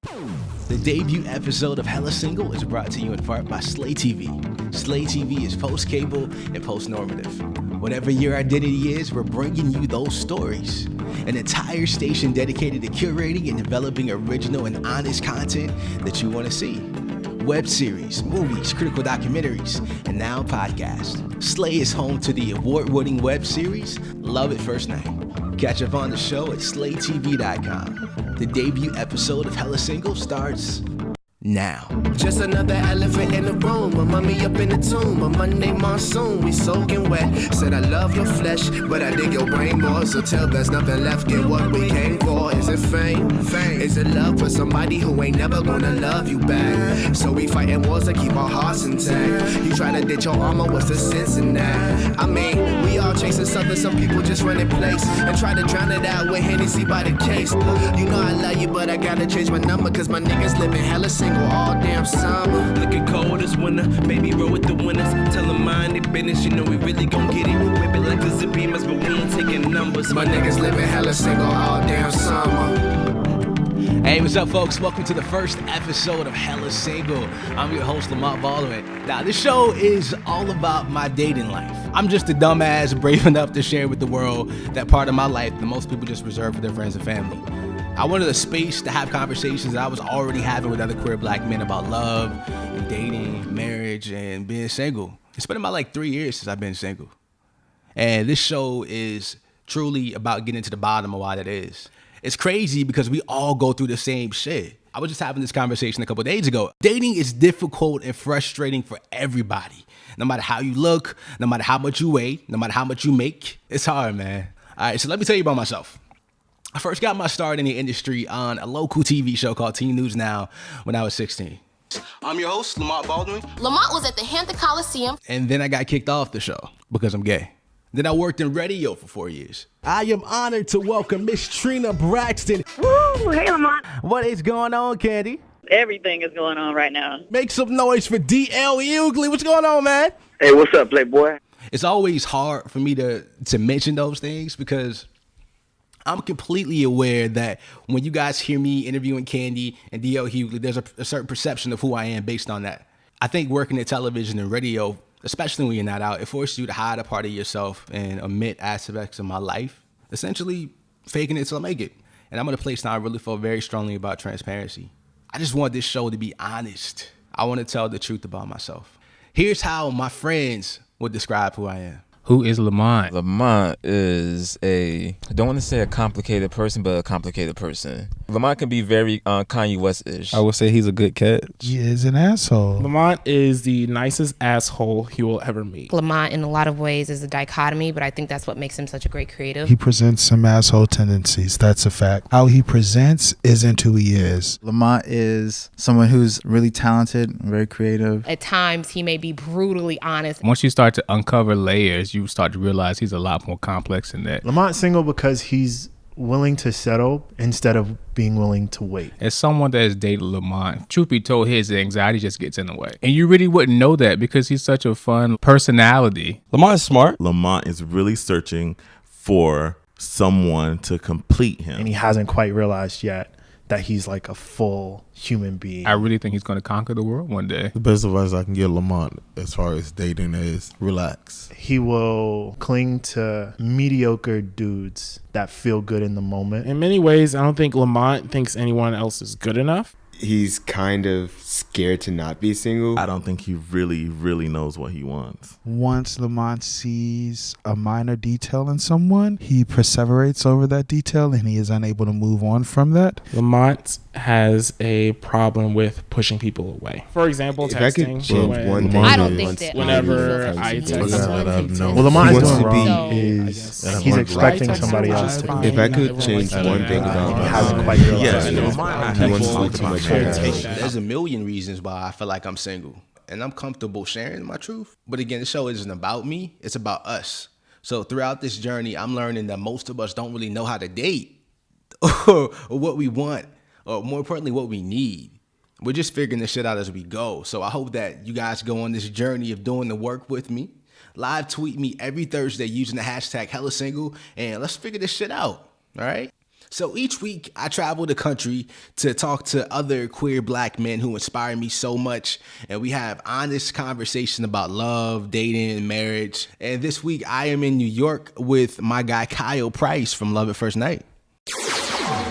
The debut episode of Hella Single is brought to you in part by Slay TV. Slay TV is post-cable and post-normative. Whatever your identity is, we're bringing you those stories. An entire station dedicated to curating and developing original and honest content that you want to see. Web series, movies, critical documentaries, and now podcasts. Slay is home to the award-winning web series Love at First Night. Catch up on the show at slaytv.com. The debut episode of Hella Single starts now. Just another elephant in the room, a mummy up in the tomb, a Monday monsoon, we soaking wet. Said I love your flesh, but I dig your brain more. So till there's nothing left, get what we came for. Is it fame? Is it love for somebody who ain't never gonna love you back? So we fighting wars to keep our hearts intact. You try to ditch your armor, what's the sense in that? I mean, we all chasing something, some people just run in place and try to drown it out with Hennessy by the case. You know I love you, but I gotta change my number, cause my niggas living hella single all damn summer. Looking cold as winter, baby roll with the winners. Tell them mind their business, you know we really gon' get it. Whip it like a zippy mess, but we ain't taking numbers. My niggas living hella single all damn summer. Hey, what's up, folks? Welcome to the first episode of Hella Single. I'm your host, Lamont Baldwin. Now, this show is all about my dating life. I'm just a dumbass brave enough to share with the world that part of my life that most people just reserve for their friends and family. I wanted a space to have conversations that I was already having with other queer black men about love and dating, marriage, and being single. It's been about like 3 years since I've been single. And this show is truly about getting to the bottom of why that is. It's crazy because we all go through the same shit. I was just having this conversation a couple days ago. Dating is difficult and frustrating for everybody. No matter how you look, no matter how much you weigh, no matter how much you make, it's hard, man. All right, so let me tell you about myself. I first got my start in the industry on a local TV show called Teen News Now when I was 16. I'm your host, Lamont Baldwin. Lamont was at the Hampton Coliseum. And then I got kicked off the show because I'm gay. Then I worked in radio for 4 years. I am honored to welcome Miss Trina Braxton. Woo! Hey, Lamont. What is going on, Candy? Everything is going on right now. Make some noise for D.L. Hughley. What's going on, man? Hey, what's up, Playboy? It's always hard for me to mention those things because I'm completely aware that when you guys hear me interviewing Candy and D.L. Hughley, there's a certain perception of who I am based on that. I think working in television and radio, especially when you're not out, it forces you to hide a part of yourself and omit aspects of my life, essentially faking it till I make it. And I'm at a place now I really feel very strongly about transparency. I just want this show to be honest. I want to tell the truth about myself. Here's how my friends would describe who I am. Who is Lamont? Lamont is I don't want to say a complicated person, but a complicated person. Lamont can be very Kanye West-ish. I would say he's a good cat. He is an asshole. Lamont is the nicest asshole you will ever meet. Lamont, in a lot of ways, is a dichotomy, but I think that's what makes him such a great creative. He presents some asshole tendencies. That's a fact. How he presents isn't who he is. Lamont is someone who's really talented, very creative. At times, he may be brutally honest. Once you start to uncover layers, you start to realize he's a lot more complex than that. Lamont's single because he's willing to settle instead of being willing to wait. As someone that has dated Lamont, truth be told, his anxiety just gets in the way. And you really wouldn't know that because he's such a fun personality. Lamont is smart. Lamont is really searching for someone to complete him. And he hasn't quite realized yet that he's like a full human being. I really think he's going to conquer the world one day. The best advice I can give Lamont as far as dating is relax. He will cling to mediocre dudes that feel good in the moment. In many ways, I don't think Lamont thinks anyone else is good enough. He's kind of scared to not be single. I don't think he really knows what he wants. Once Lamont sees a minor detail in someone, he perseverates over that detail and he is unable to move on from that. Lamont has a problem with pushing people away. For example, texting. I don't think that whenever I text someone, well, Lamont is doing wrong. He's expecting somebody else to. If I could change one thing about he hasn't quite realized. He wants to look too much. There's a million reasons why I feel like I'm single, and I'm comfortable sharing my truth. But again, the show isn't about me, it's about us. So throughout this journey, I'm learning that most of us don't really know how to date or what we want, or more importantly, what we need. We're just figuring this shit out as we go. So I hope that you guys go on this journey of doing the work with me. Live tweet me every Thursday using the hashtag HellaSingle, and let's figure this shit out, all right? So each week, I travel the country to talk to other queer black men who inspire me so much. And we have honest conversation about love, dating, and marriage. And this week, I am in New York with my guy Kyle Price from Love at First Night.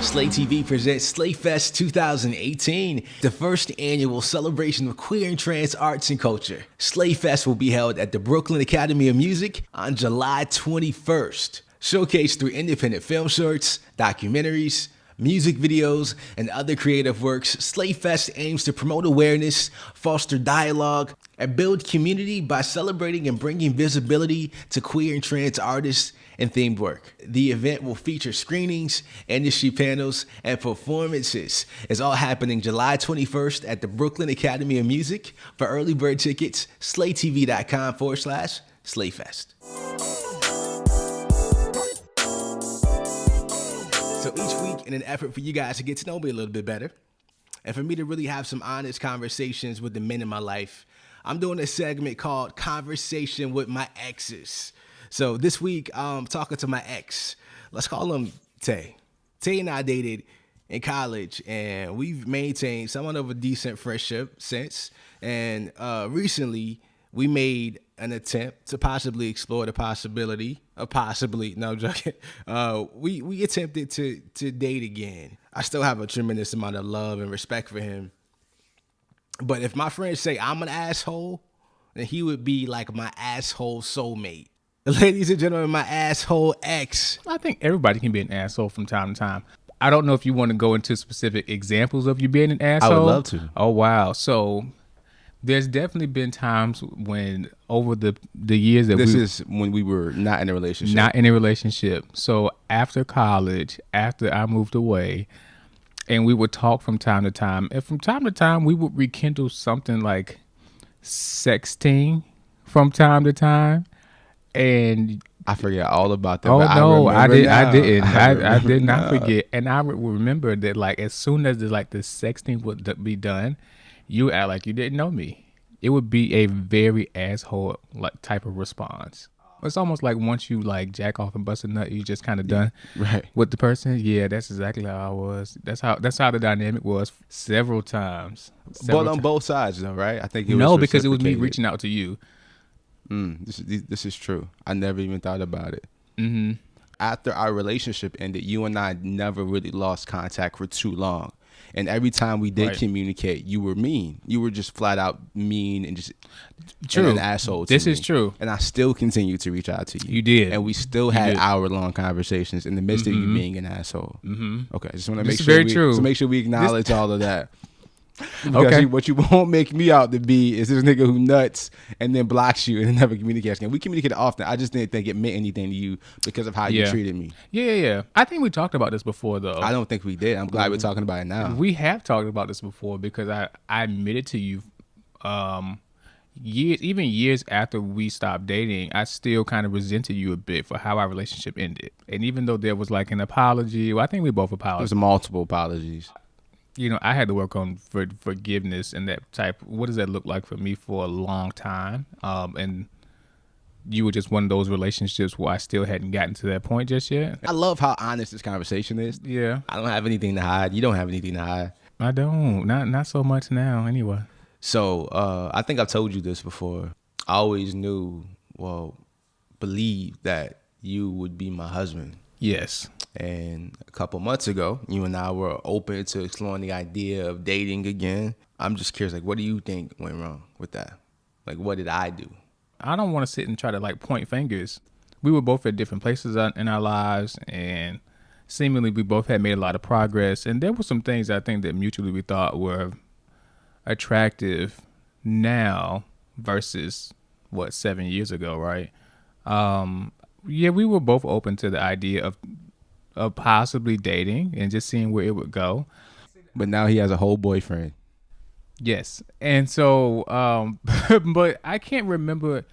Slay TV presents Slay Fest 2018, the first annual celebration of queer and trans arts and culture. Slay Fest will be held at the Brooklyn Academy of Music on July 21st. Showcased through independent film shorts, documentaries, music videos, and other creative works, Slay Fest aims to promote awareness, foster dialogue, and build community by celebrating and bringing visibility to queer and trans artists and themed work. The event will feature screenings, industry panels, and performances. It's all happening July 21st at the Brooklyn Academy of Music. For early bird tickets, slaytv.com/SlayFest. So each week, in an effort for you guys to get to know me a little bit better, and for me to really have some honest conversations with the men in my life, I'm doing a segment called Conversation with My Exes. So this week, I'm talking to my ex. Let's call him Tay. Tay and I dated in college, and we've maintained somewhat of a decent friendship since. And recently, we made an attempt to possibly explore the possibility of no, I'm joking. We attempted to date again. I still have a tremendous amount of love and respect for him. But if my friends say I'm an asshole, then he would be like my asshole soulmate. Ladies and gentlemen, my asshole ex. I think everybody can be an asshole from time to time. I don't know if you want to go into specific examples of you being an asshole. I would love to. Oh, wow. So there's definitely been times when over the years that this is when we were not in a relationship. So after college, after I moved away, and we would talk from time to time. And from time to time, we would rekindle something like sexting from time to time. And I forget all about that. Oh no, I didn't. I did not now. forget. And I remember that, like, as soon as the sexting would be done, you act like you didn't know me. It would be a very asshole like type of response. It's almost like once you like jack off and bust a nut, you just kind of done with the person. Yeah, that's exactly how I was. That's how the dynamic was several times. But on both sides, though, right? I think it was no, because it was me reaching out to you. This is true. I never even thought about it. Mm-hmm. After our relationship ended, you and I never really lost contact for too long. And every time we did communicate, you were mean. You were just flat out mean and just an asshole to me. This is true. And I still continue to reach out to you. You did. And we still had hour-long conversations in the midst of you being an asshole. Mm-hmm. Okay, just want to make sure we acknowledge all of that. Because what you won't make me out to be is this nigga who nuts and then blocks you and never communicates again. We communicated often. I just didn't think it meant anything to you because of how you treated me. Yeah. I think we talked about this before, though. I don't think we did. I'm glad we're talking about it now. We have talked about this before because I admitted to you years after we stopped dating, I still kind of resented you a bit for how our relationship ended. And even though there was like an apology, I think we both apologized. There was multiple apologies. You know, I had to work on forgiveness and that type. What does that look like for me for a long time? And you were just one of those relationships where I still hadn't gotten to that point just yet. I love how honest this conversation is. Yeah. I don't have anything to hide. You don't have anything to hide. I don't. Not so much now, anyway. So I think I've told you this before. I always believed that you would be my husband. Yes. And a couple months ago, you and I were open to exploring the idea of dating again. I'm just curious, like, what do you think went wrong with that? Like, what did I do? I don't want to sit and try to, like, point fingers. We were both at different places in our lives, and seemingly we both had made a lot of progress. And there were some things I think that mutually we thought were attractive now versus, 7 years ago, right? Yeah, we were both open to the idea of possibly dating and just seeing where it would go. But now he has a whole boyfriend. Yes. And so, but I can't remember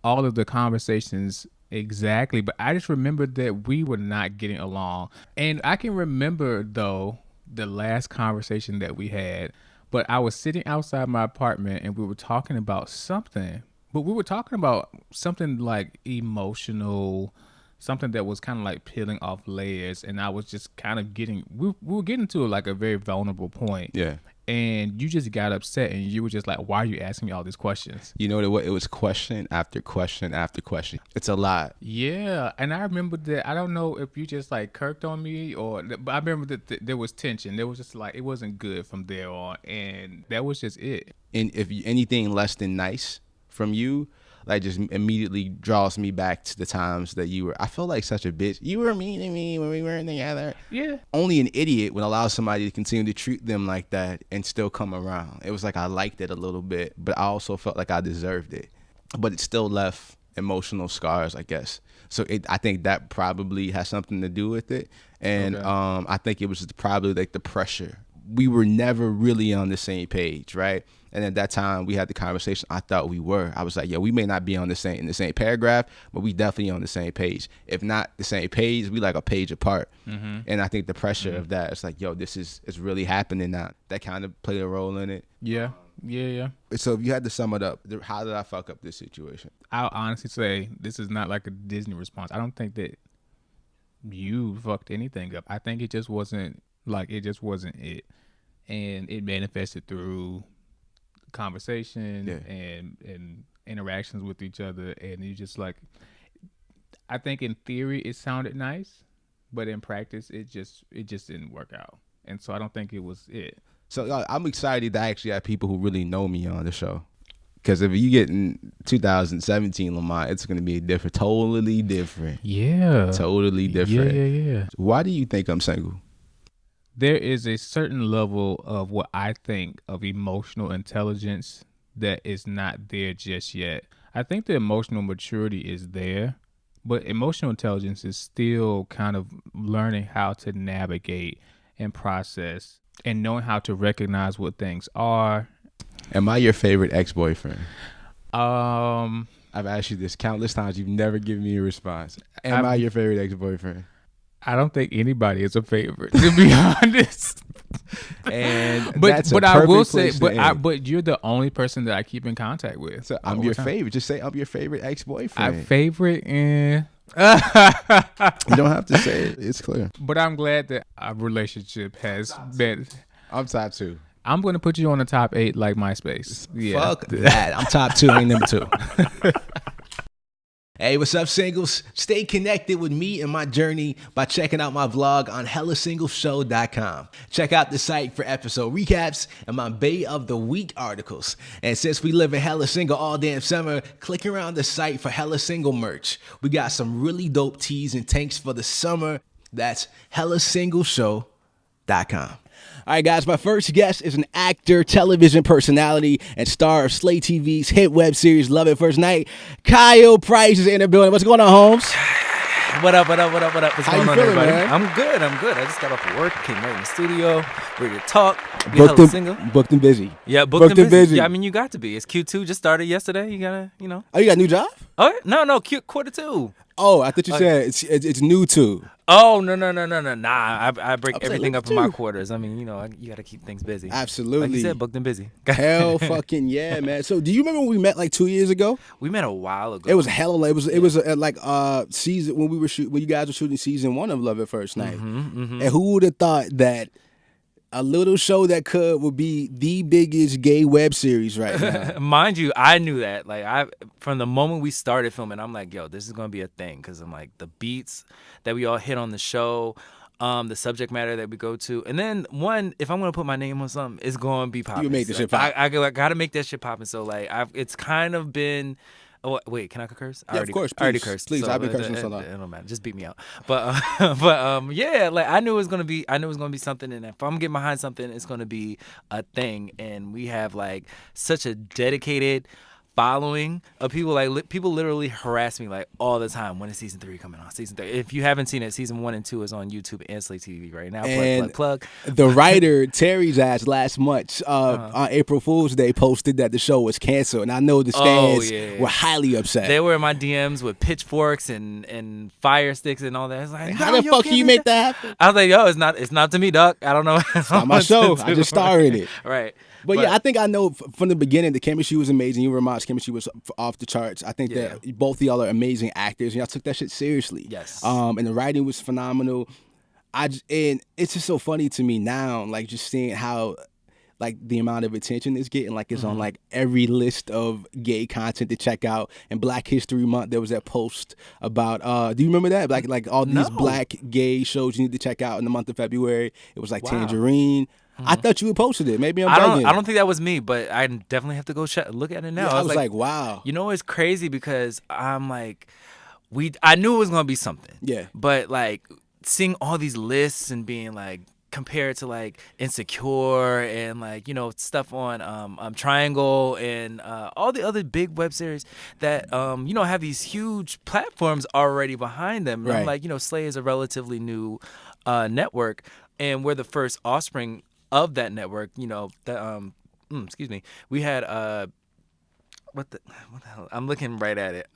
all of the conversations exactly, but I just remember that we were not getting along. And I can remember, though, the last conversation that we had, but I was sitting outside my apartment and we were talking about something, but we were talking about something like emotional, something that was kind of like peeling off layers, and I was just kind of we were getting to like a very vulnerable point. Yeah. And you just got upset, and you were just like, why are you asking me all these questions? You know what? It was question after question after question. It's a lot. Yeah. And I remember that, I don't know if you just like kirked on me, but I remember that there was tension. There was just like, it wasn't good from there on. And that was just it. And if anything less than nice from you, like just immediately draws me back to the times that I feel like such a bitch. You were mean to me when we weren't together. Yeah. Only an idiot would allow somebody to continue to treat them like that and still come around. It was like I liked it a little bit, but I also felt like I deserved it. But it still left emotional scars, I guess. So I think that probably has something to do with it. And Okay. I think it was probably like the pressure. We were never really on the same page, right? And at that time, we had the conversation. I thought we were. I was like, we may not be in the same paragraph, but we definitely on the same page. If not the same page, we like a page apart. Mm-hmm. And I think the pressure of that, it's like, this is really happening now. That kind of played a role in it. Yeah. Yeah. So if you had to sum it up, how did I fuck up this situation? I'll honestly say this is not like a Disney response. I don't think that you fucked anything up. I think it just wasn't it. And it manifested through conversation and interactions with each other. And you just like, I think in theory it sounded nice, but in practice it just didn't work out. And so I don't think it was it. So I'm excited to actually have people who really know me on the show. Because if you get in 2017 Lamont, it's going to be totally different. Yeah. Totally different. Yeah. Why do you think I'm single? There is a certain level of what I think of emotional intelligence that is not there just yet. I think the emotional maturity is there, but emotional intelligence is still kind of learning how to navigate and process and knowing how to recognize what things are. Am I your favorite ex-boyfriend? I've asked you this countless times. You've never given me a response. Am I your favorite ex-boyfriend? I don't think anybody is a favorite, to be honest. And but I will say, but you're the only person that I keep in contact with. So I'm your favorite. Just say I'm your favorite ex-boyfriend. My favorite, you don't have to say it. It's clear. But I'm glad that our relationship has been. I'm top 2. I'm going to put you on the top 8 like MySpace. Yeah. Fuck that. I'm top 2, ain't number 2. Hey, what's up, singles? Stay connected with me and my journey by checking out my vlog on HellaSingleshow.com. Check out the site for episode recaps and my Bay of the Week articles. And since we live in Hella Single all damn summer, click around the site for Hella Single merch. We got some really dope tees and tanks for the summer. That's HellaSingleshow.com. All right, guys, my first guest is an actor, television personality, and star of Slay TV's hit web series Love at First Night. Kyle Price is in the building. What's going on, Holmes? What up? What's How going you on, feeling, everybody? man? I'm good. I just got off of work, came right in the studio, ready to talk. Booked and busy. Yeah, booked and busy. Yeah, I mean, you got to be. It's Q2, just started yesterday. You gotta, Oh, you got a new job? Oh, no, quarter 2. Oh, I thought you said it's new too. Oh, no. Nah, I break everything up in my quarters. I mean, you got to keep things busy. Absolutely. Like you said, booked and busy. Hell fucking yeah, man. So do you remember when we met like 2 years ago? We met a while ago. It was hella. It was like season when we were when you guys were shooting season 1 of Love at First Night. Mm-hmm. And who would have thought that a little show that would be the biggest gay web series right now? Mind you, I knew that. Like from the moment we started filming, I'm like, yo, this is gonna be a thing, because I'm like the beats that we all hit on the show, the subject matter that we go to, and then if I'm gonna put my name on something, it's gonna be popping. You make the shit pop. I gotta make that shit popping. So like, it's kind of been. Oh, wait, can I curse? Yeah, of course. I already cursed. Please, so I've been cursing so long. It don't matter. Just beat me out. But yeah, like I knew it was gonna be something, and if I'm getting behind something, it's gonna be a thing. And we have like such a dedicated following of people. Like people literally harass me like all the time. When is season 3 coming on? Season 3. If you haven't seen it, season 1 and 2 is on YouTube and Slay TV right now. Plug. The writer Terry's ass last month on April Fool's Day posted that the show was canceled, and I know the fans were highly upset. They were in my DMs with pitchforks and fire sticks and all that. It's like, how the fuck can you make that happen? I was like, yo, it's not to me, Doc. I don't know. It's not my show. I just star in it. Right. But yeah, I think I know from the beginning the chemistry was amazing. You were my y'all's chemistry was off the charts. I think Yeah. that both of y'all are amazing actors, and y'all took that shit seriously. Yes. And the writing was phenomenal. And it's just so funny to me now, like just seeing how like the amount of attention it's getting, like it's on like every list of gay content to check out. And Black History Month, there was that post about do you remember that? Like all these black gay shows you need to check out in the month of February. It was like Tangerine. I thought you had posted it. Maybe I'm bugging. I don't think that was me, but I definitely have to go look at it now. Yeah, I was like, wow. You know, it's crazy because I'm like, I knew it was gonna be something. Yeah. But like seeing all these lists and being like compared to like Insecure and like, you know, stuff on Triangle and all the other big web series that you know have these huge platforms already behind them. And I'm like, you know, Slay is a relatively new network, and we're the first offspring of that network. You know, that excuse me, we had what the hell? I'm looking right at it.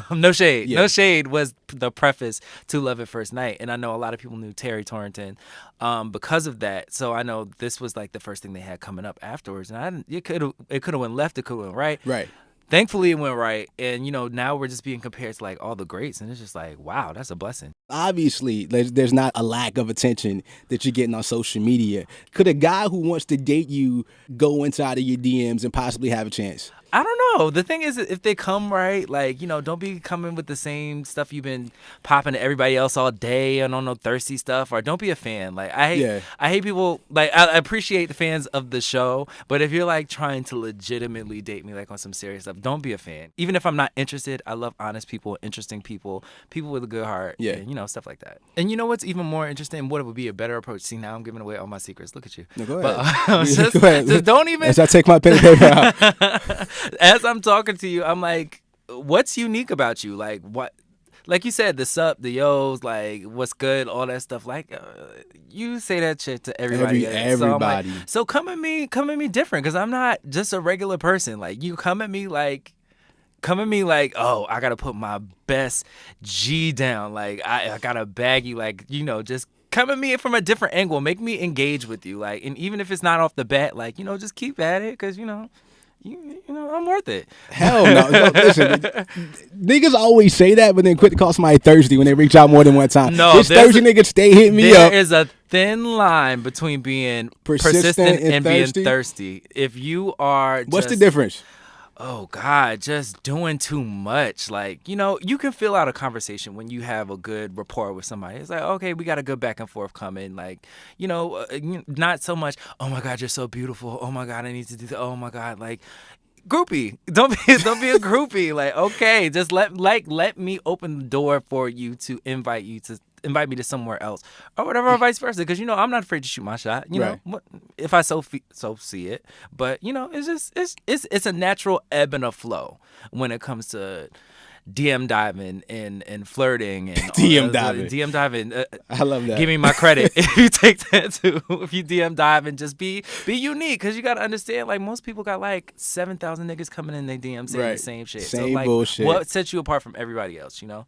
No Shade. Yeah. No Shade was the preface to Love at First Night. And I know a lot of people knew Terry Torrington because of that. So I know this was like the first thing they had coming up afterwards. And it could have went left, it could have went right. Right. Thankfully, it went right. And, you know, now we're just being compared to like all the greats. And it's just like, wow, that's a blessing. Obviously, there's not a lack of attention that you're getting on social media. Could a guy who wants to date you go inside of your DMs and possibly have a chance? I don't know. The thing is, if they come right, like, you know, don't be coming with the same stuff you've been popping to everybody else all day and on no thirsty stuff, or don't be a fan. Like, I hate people. Like, I appreciate the fans of the show, but if you're like trying to legitimately date me, like on some serious stuff, don't be a fan. Even if I'm not interested, I love honest people, interesting people, people with a good heart, and, you know, stuff like that. And you know what's even more interesting? What would be a better approach? See, now I'm giving away all my secrets. Look at you. No, go ahead. But, just don't even. As I take my pen and paper out. As I'm talking to you, I'm like, what's unique about you? Like, what? Like you said, the sup, the yos, like, what's good, all that stuff. Like, you say that shit to everybody. Everybody. So come at me different, because I'm not just a regular person. Like, you come at me like, oh, I gotta put my best G down. Like, I gotta bag you. Like, you know, just come at me from a different angle. Make me engage with you. Like, and even if it's not off the bat, like, you know, just keep at it, because, you know, I'm worth it. Hell no. Listen, niggas always say that, but then quit to call somebody thirsty when they reach out more than one time. No, this thirsty nigga stay hitting me up. There is a thin line between being persistent and being thirsty. If you are What's the difference? Oh, God, just doing too much. Like, you know, you can fill out a conversation when you have a good rapport with somebody. It's like, okay, we got a good back and forth coming. Like, you know, not so much, oh, my God, you're so beautiful. Oh, my God, I need to do that. Oh, my God, like, groupie. Don't be a groupie. Like, okay, just let me open the door for you to invite me to somewhere else or whatever, or vice versa, because, you know, I'm not afraid to shoot my shot, you know, if I so see it. But, you know, it's just it's a natural ebb and a flow when it comes to DM diving and flirting and DM diving. I love that. Give me my credit if you take that too. If you DM dive and just be unique, because you got to understand, like, most people got like 7,000 niggas coming in their DM saying the same shit. Same so, like, bullshit. What sets you apart from everybody else, you know?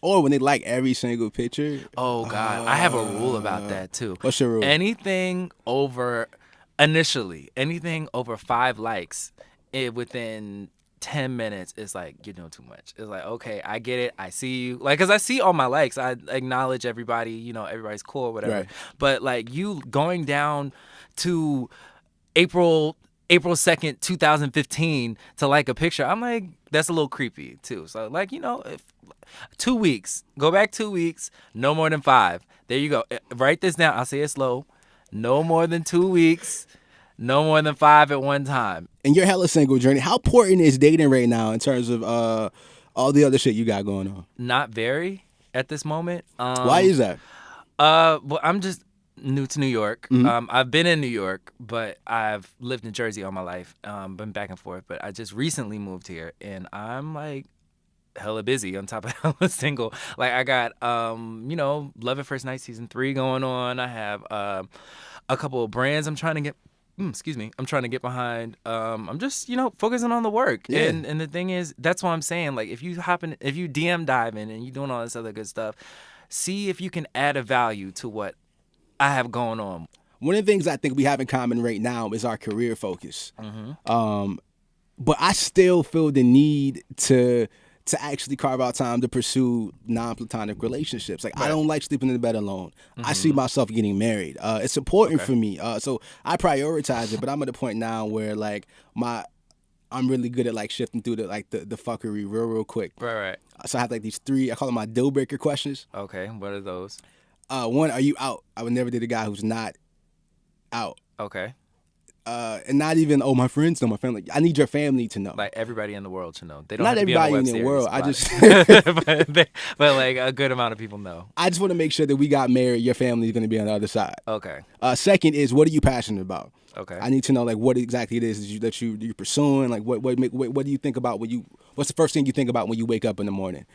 Or when they like every single picture. Oh, God. I have a rule about that, too. What's your rule? Anything over 5 likes within 10 minutes is like, you're doing too much. It's like, okay, I get it. I see you. Like, because I see all my likes. I acknowledge everybody. You know, everybody's cool or whatever. Right. But, like, you going down to April 2nd, 2015 to like a picture, I'm like, that's a little creepy, too. So, like, you know, if 2 weeks. Go back 2 weeks. No more than 5. There you go. Write this down. I'll say it slow. No more than 2 weeks. No more than 5 at one time. And your hella single journey, how important is dating right now in terms of all the other shit you got going on? Not very at this moment. Why is that? Well, I'm just new to New York. Mm-hmm. I've been in New York, but I've lived in Jersey all my life. Been back and forth. But I just recently moved here, and I'm like, hella busy on top of hella single. Like, I got you know, Love at First Night season 3 going on. I have a couple of brands I'm trying to get behind. I'm just, you know, focusing on the work. Yeah. And the thing is, that's what I'm saying. Like, if you DM diving and you doing all this other good stuff, see if you can add a value to what I have going on. One of the things I think we have in common right now is our career focus. Mm-hmm. but I still feel the need to actually carve out time to pursue non-platonic relationships. Like, I don't like sleeping in the bed alone. I see myself getting married. It's important for me. So I prioritize it, but I'm at a point now where like I'm really good at like shifting through the fuckery real quick. Right. So I have like these 3, I call them my deal breaker questions. Okay, what are those? 1, are you out? I would never date a guy who's not out. Okay. And not even, my friends know, my family. I need your family to know. Like everybody in the world to know. They don't Not have to be on everybody a in web the series, world. but like a good amount of people know. I just want to make sure that we got married. Your family is going to be on the other side. Okay. Second is, what are you passionate about? Okay. I need to know like what exactly it is that you're pursuing. Like what do you think about what's the first thing you think about when you wake up in the morning?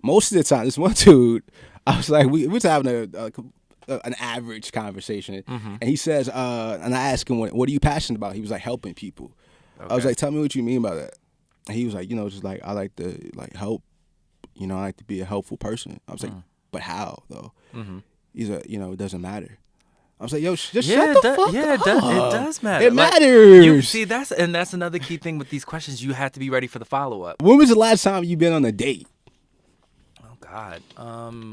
Most of the time, this one dude, I was like, we was having an average conversation, and he says, and I asked him, what are you passionate about? He was like, helping people. I was like, tell me what you mean by that. And he was like, just like, I like to like help, I like to be a helpful person. I was like, but how though? He's like, it doesn't matter. I was like, yo, just shut the fuck up. It does matter. It Like, matters. that's another key thing with these questions. You have to be ready for the follow-up. When was the last time you been on a date? God.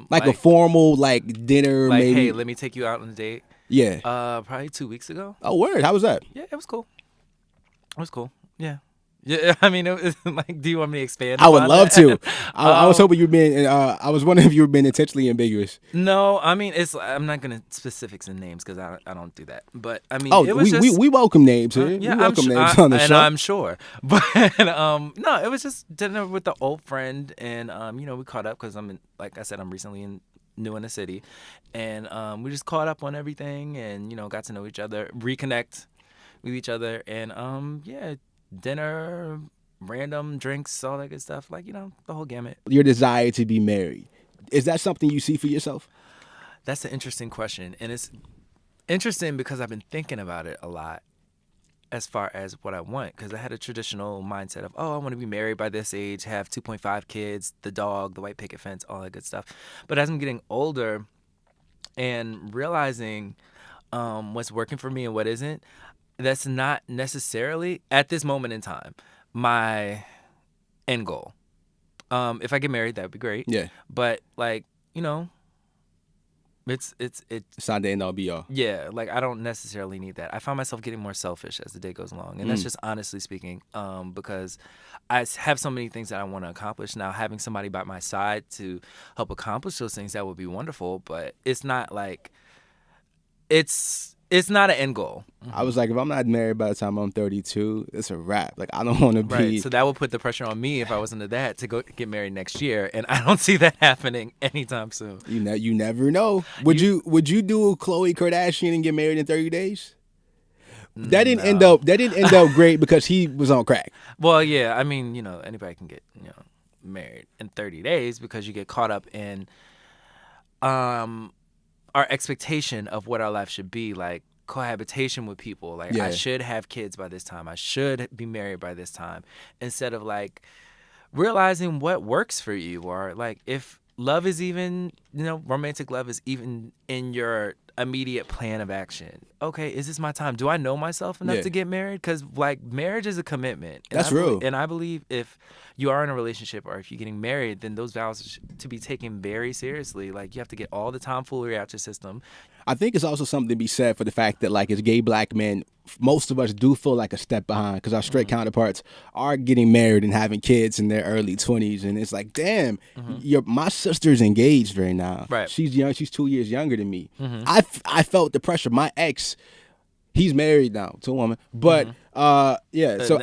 Like a formal like dinner, like, maybe. Hey, let me take you out on a date. Yeah. Probably 2 weeks ago. Oh, word. How was that? Yeah, it was cool. It was cool. Yeah. Yeah, I mean, it was like, do you want me to expand? I would upon love that? to. I was hoping you were being. I was wondering if you were being intentionally ambiguous. No, I mean, I'm not gonna specifics and names because I don't do that. But I mean, Oh, it was we welcome names here. Yeah, we welcome names on on the show. I'm sure. But no, it was just dinner with the old friend, and we caught up because like I said, I'm recently new in the city, and we just caught up on everything, and got to know each other, reconnect with each other, and dinner, random drinks, all that good stuff, like the whole gamut. Your desire to be married, is that something you see for yourself? That's an interesting question, and it's interesting because I've been thinking about it a lot as far as what I want, because I had a traditional mindset of, I want to be married by this age, have 2.5 kids, the dog, the white picket fence, all that good stuff. But as I'm getting older and realizing what's working for me and what isn't, that's not necessarily, at this moment in time, my end goal. If I get married, that would be great. Yeah. But like, it's not the end all be all. Yeah, like I don't necessarily need that. I find myself getting more selfish as the day goes along, and that's just honestly speaking, because I have so many things that I want to accomplish. Now, having somebody by my side to help accomplish those things, that would be wonderful. But it's not like it's not an end goal. I was like, if I'm not married by the time I'm 32, it's a wrap. Like, I don't want to be. Right. So that would put the pressure on me if I was into that to go get married next year, and I don't see that happening anytime soon. You never know. Would you do a Khloe Kardashian and get married in 30 days? That didn't end up great because he was on crack. Well, yeah. I mean, anybody can get married in 30 days because you get caught up in our expectation of what our life should be, like cohabitation with people. Like, I should have kids by this time. I should be married by this time. Instead of like realizing what works for you, or like if love is even, romantic love is even in your immediate plan of action. Okay, is this my time? Do I know myself enough to get married? Because like marriage is a commitment. That's real. And I believe if you are in a relationship or if you're getting married, then those vows are to be taken very seriously. Like, you have to get all the tomfoolery out your system. I think it's also something to be said for the fact that, like, as gay black men, most of us do feel like a step behind because our straight counterparts are getting married and having kids in their early 20s. And it's like, damn, my sister's engaged right now. Right. She's young. She's 2 years younger than me. I felt the pressure. My ex, he's married now to a woman. But, so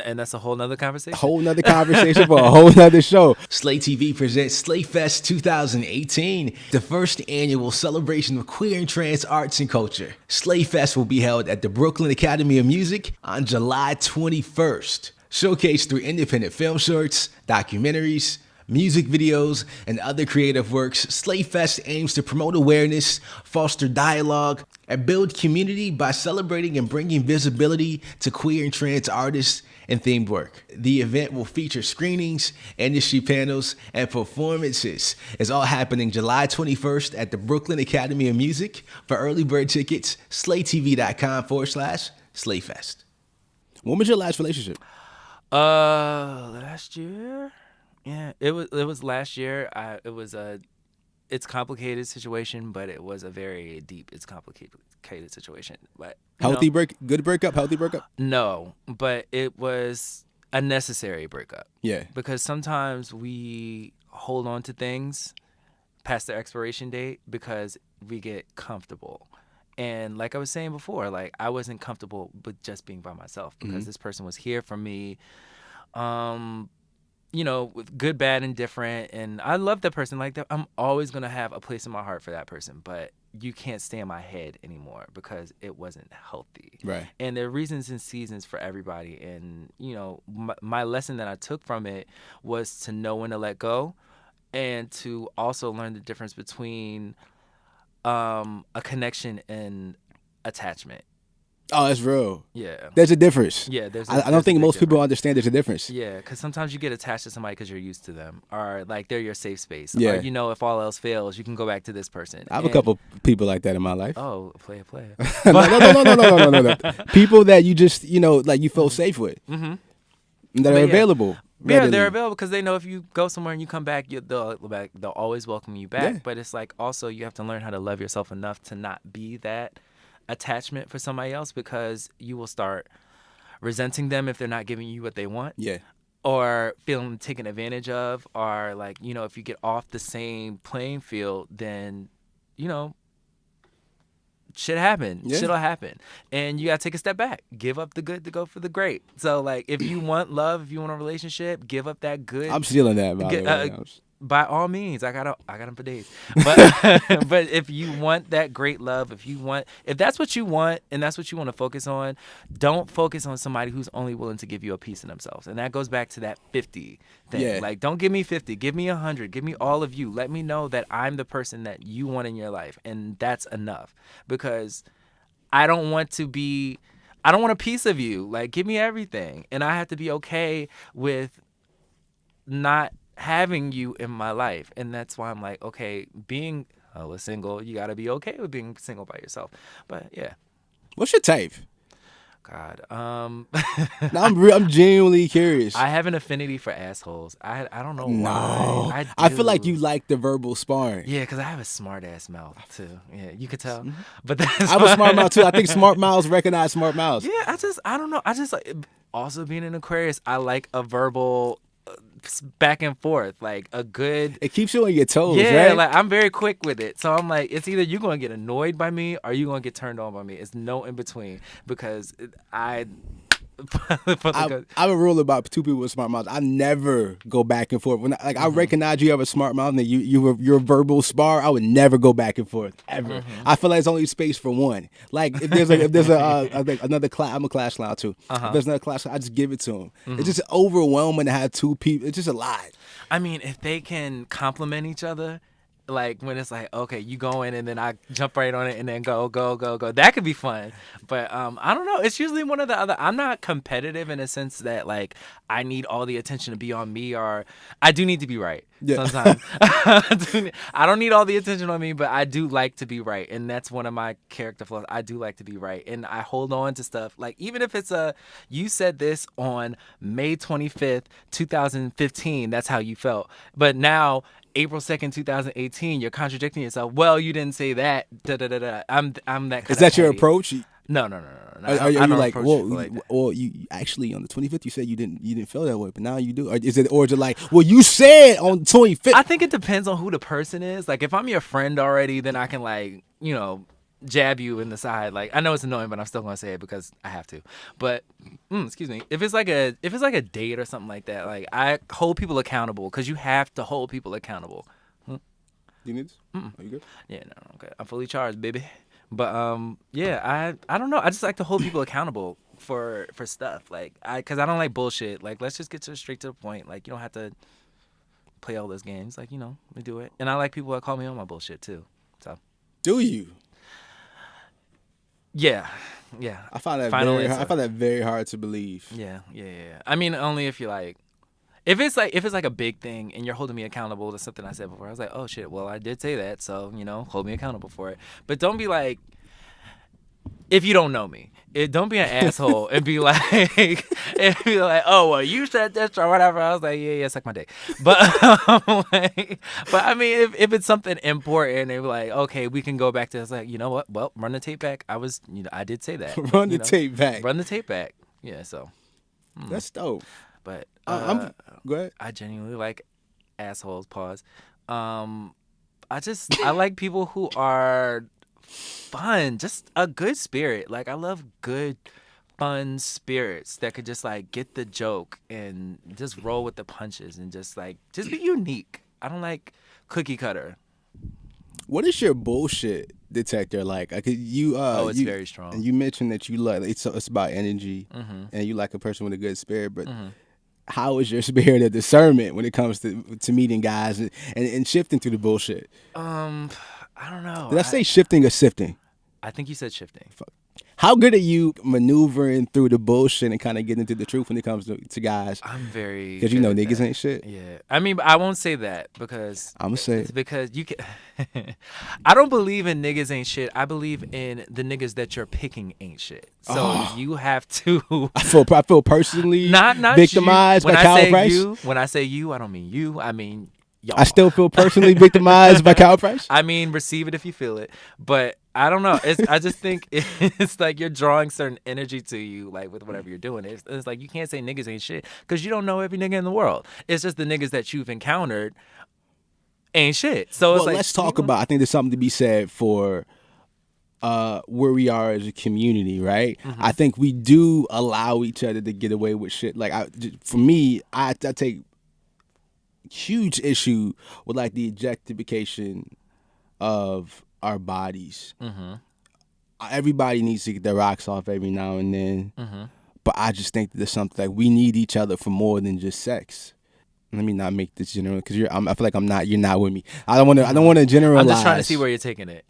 and that's a whole nother conversation. Whole nother conversation for a whole nother show. Slay TV presents Slay Fest 2018, the first annual celebration of queer and trans arts and culture. Slay Fest will be held at the Brooklyn Academy of Music on July 21st. Showcased through independent film shorts, documentaries, music videos, and other creative works, Slay Fest aims to promote awareness, foster dialogue, and build community by celebrating and bringing visibility to queer and trans artists and themed work. The event will feature screenings, industry panels, and performances. It's all happening July 21st at the Brooklyn Academy of Music. For early bird tickets, slaytv.com/SlayFest. When was your last relationship? Last year. Yeah, it was last year. It's complicated situation, but it was a very deep. It's complicated situation, but good breakup, healthy breakup. No, but it was a necessary breakup. Yeah, because sometimes we hold on to things past their expiration date because we get comfortable. And like I was saying before, like I wasn't comfortable with just being by myself because this person was here for me. With good, bad, and different. And I love that person like that. I'm always going to have a place in my heart for that person. But you can't stay in my head anymore because it wasn't healthy. Right. And there are reasons and seasons for everybody. And, my lesson that I took from it was to know when to let go and to also learn the difference between a connection and attachment. Oh, that's real. Yeah. There's a difference. Yeah, I don't think most people understand there's a difference. Yeah, because sometimes you get attached to somebody because you're used to them, or like they're your safe space. Yeah. Or if all else fails, you can go back to this person. I have a couple people like that in my life. Oh, player. No. People that you just, like you feel safe with. Mm-hmm. That are available. Yeah, they're available because they know if you go somewhere and you come back, they'll always welcome you back. Yeah. But it's like also you have to learn how to love yourself enough to not be that attachment for somebody else because you will start resenting them if they're not giving you what they want. Yeah. Or feeling taken advantage of, or like, if you get off the same playing field, then, shit happen. Yeah. Shit'll happen. And you gotta take a step back. Give up the good to go for the great. So like if you want love, if you want a relationship, give up that good. I'm stealing that, by the way. By all means, I got them for days. But but if you want that great love, if that's what you want and that's what you want to focus on, don't focus on somebody who's only willing to give you a piece of themselves. And that goes back to that 50 thing. Yeah. Like, don't give me 50, give me 100, give me all of you. Let me know that I'm the person that you want in your life, and that's enough. Because I don't want a piece of you. Like, give me everything, and I have to be okay with not having you in my life. And that's why I'm like, okay, being single, you gotta be okay with being single by yourself. But yeah. What's your type? God, No, I'm genuinely curious. I have an affinity for assholes. I don't know No, why. I feel like you like the verbal sparring. Yeah, because I have a smart ass mouth too. Yeah, you could tell. Mm-hmm. But that's I have a smart mouth too. I think smart mouths recognize smart mouths. Yeah, I don't know. I just like, also being an Aquarius, I like a verbal back and forth, like a good. It keeps you on your toes, yeah, right? like I'm very quick with it. So I'm like, it's either you're gonna get annoyed by me or you're gonna get turned on by me. It's no in between because I have a rule about two people with smart mouths. I never go back and forth. When I recognize you have a smart mouth and you're a verbal spar, I would never go back and forth ever. I feel like there's only space for one. Like if there's another class, I'm a class clown too. If there's another class, I just give it to them. It's just overwhelming to have two people. It's just a lot. I mean, if they can complement each other. Like when it's like, okay, you go in and then I jump right on it and then go. That could be fun. But I don't know. It's usually one or the other. I'm not competitive in a sense that like I need all the attention to be on me, or I do need to be right sometimes. I don't need all the attention on me, but I do like to be right. And that's one of my character flaws. I do like to be right. And I hold on to stuff. Like even if it's you said this on May 25th, 2015, that's how you felt. But now April 2nd, 2018, you're contradicting yourself. Well, you didn't say that. I'm that kind of. Is that your approach? No. Are you like, well, you actually on the 25th you said you didn't feel that way, but now you do? Or is it like, well, you said on the 25th? I think it depends on who the person is. Like if I'm your friend already, then I can like, jab you in the side. Like I know it's annoying, but I'm still gonna say it because I have to. But excuse me, if it's like a date or something like that, like I hold people accountable because you have to hold people accountable. You need this? Are you good? Yeah, no, okay. I'm fully charged, baby. But yeah, I don't know. I just like to hold people accountable for stuff. Like because I don't like bullshit. Like let's just get straight to the point. Like you don't have to play all those games. Like we do it. And I like people that call me on my bullshit too. So. Do you? Yeah. I find that very hard to believe. Yeah. I mean, only if you like, if it's like a big thing and you're holding me accountable to something I said before. I was like, oh shit, well I did say that, so hold me accountable for it. But don't be like, if you don't know me. Don't be an asshole and be like, oh, well, you said this or whatever. I was like, yeah, suck my dick. But, but I mean, if it's something important, they're like, okay, we can go back to. It's like, you know what? Well, run the tape back. I did say that. Run the tape back. Run the tape back. Yeah. So that's dope. But go ahead. I genuinely like assholes. Pause. I like people who are fun, just a good spirit. Like, I love good, fun spirits that could just like get the joke and just roll with the punches and just be unique. I don't like cookie cutter. What is your bullshit detector like? It's very strong. And you mentioned that you like it's about energy, and you like a person with a good spirit, but. How is your spirit of discernment when it comes to meeting guys and shifting through the bullshit? I don't know. Did I say shifting or sifting? I think you said shifting. How good are you maneuvering through the bullshit and kind of getting to the truth when it comes to guys? I'm very because niggas ain't shit. Yeah, I mean, I won't say that because I'm gonna say it's because you can. I don't believe in niggas ain't shit. I believe in the niggas that you're picking ain't shit. So you have to. I feel personally not victimized by Kyle Price. When I say you, I don't mean you. I mean y'all. I still feel personally victimized by Kyle Price. I mean, receive it if you feel it, but I don't know. I just think it's like you're drawing certain energy to you, like with whatever you're doing. It's like you can't say niggas ain't shit because you don't know every nigga in the world. It's just the niggas that you've encountered ain't shit. So it's like, let's talk about. I think there's something to be said for where we are as a community, right? I think we do allow each other to get away with shit. Like for me, I take huge issue with like the objectification of our bodies. Everybody needs to get their rocks off every now and then, but I just think that there's something like we need each other for more than just sex. Let me not make this general because I feel like you're not with me. I don't want to generalize. I'm just trying to see where you're taking it.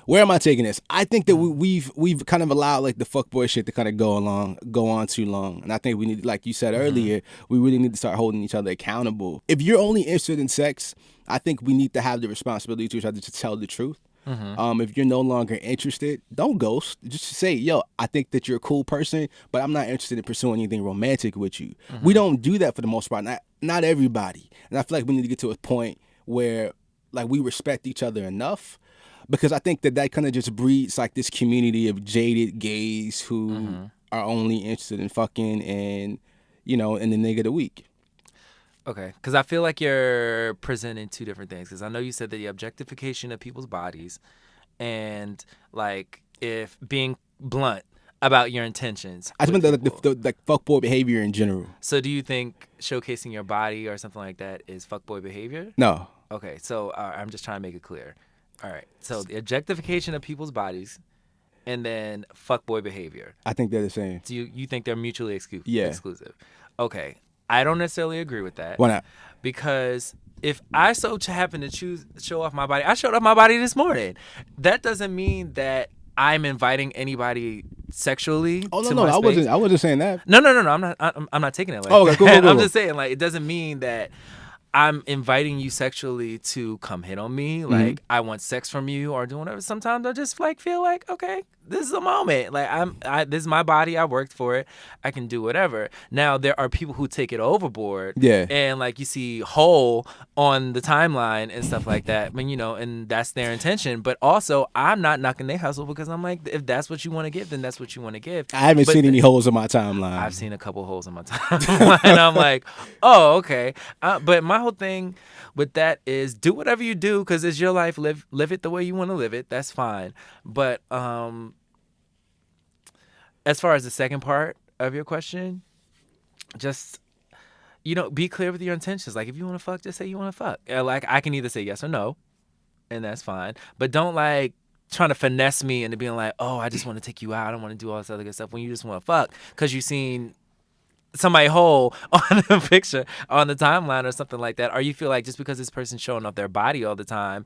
Where am I taking this? I think that we've kind of allowed like the fuckboy shit to kind of go on too long, and I think we need, like you said earlier, we really need to start holding each other accountable. If you're only interested in sex, I think we need to have the responsibility to each other to tell the truth. If you're no longer interested, don't ghost. Just say, yo, I think that you're a cool person, but I'm not interested in pursuing anything romantic with you. We don't do that for the most part. Not everybody, and I feel like we need to get to a point where like we respect each other enough. Because I think that kind of just breeds like this community of jaded gays who are only interested in fucking and, in the nigga of the week. Okay, because I feel like you're presenting two different things. Because I know you said that the objectification of people's bodies and like if being blunt about your intentions. I just meant the fuckboy behavior in general. So do you think showcasing your body or something like that is fuckboy behavior? No. Okay, so I'm just trying to make it clear. All right, so the objectification of people's bodies, and then fuckboy behavior. I think they're the same. So you think they're mutually exclusive? Yeah. Exclusive. Okay, I don't necessarily agree with that. Why not? Because if I happen to show off my body, I showed off my body this morning. That doesn't mean that I'm inviting anybody sexually. Oh no, I wasn't saying that. No. I'm not taking it like okay, cool. I'm just saying like it doesn't mean that I'm inviting you sexually to come hit on me. Like I want sex from you or do whatever. Sometimes I just like feel like, okay, this is a moment. Like this is my body. I worked for it. I can do whatever. Now there are people who take it overboard. Yeah. And like you see Hole on the timeline and stuff like that. But and that's their intention. But also I'm not knocking their hustle because I'm like, if that's what you want to give, then that's what you want to give. I haven't seen any holes in my timeline. I've seen a couple holes in my timeline. And I'm like, oh, okay. But my whole thing with that is do whatever you do because it's your life. Live it the way you want to live it. That's fine. But as far as the second part of your question, just be clear with your intentions. Like if you want to fuck, just say you want to fuck. Like I can either say yes or no, and that's fine. But don't like trying to finesse me into being like, oh, I just want to take you out. I don't want to do all this other good stuff when you just want to fuck because you've seen somebody whole on a picture on the timeline or something like that, or you feel like just because this person's showing off their body all the time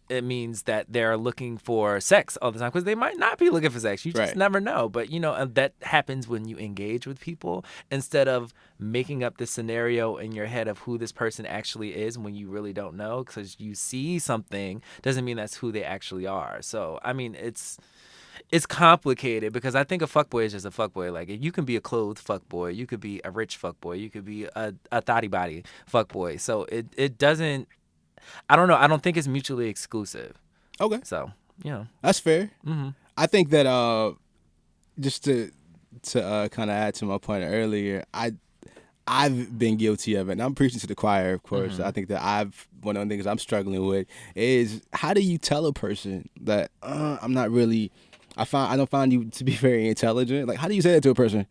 it means that they're looking for sex all the time because they might not be looking for sex. You just never know. But that happens when you engage with people instead of making up this scenario in your head of who this person actually is when you really don't know because you see something doesn't mean that's who they actually are. So I mean it's complicated because I think a fuckboy is just a fuckboy. Like, you can be a clothed fuckboy, you could be a rich fuckboy, you could be a thotty body fuckboy. So it doesn't. I don't know. I don't think it's mutually exclusive. Okay. So that's fair. Mm-hmm. I think that just to kind of add to my point earlier, I've been guilty of it, and I'm preaching to the choir, of course. Mm-hmm. I think that one of the things I'm struggling with is how do you tell a person that I'm not really, I don't find you to be very intelligent. Like, how do you say that to a person?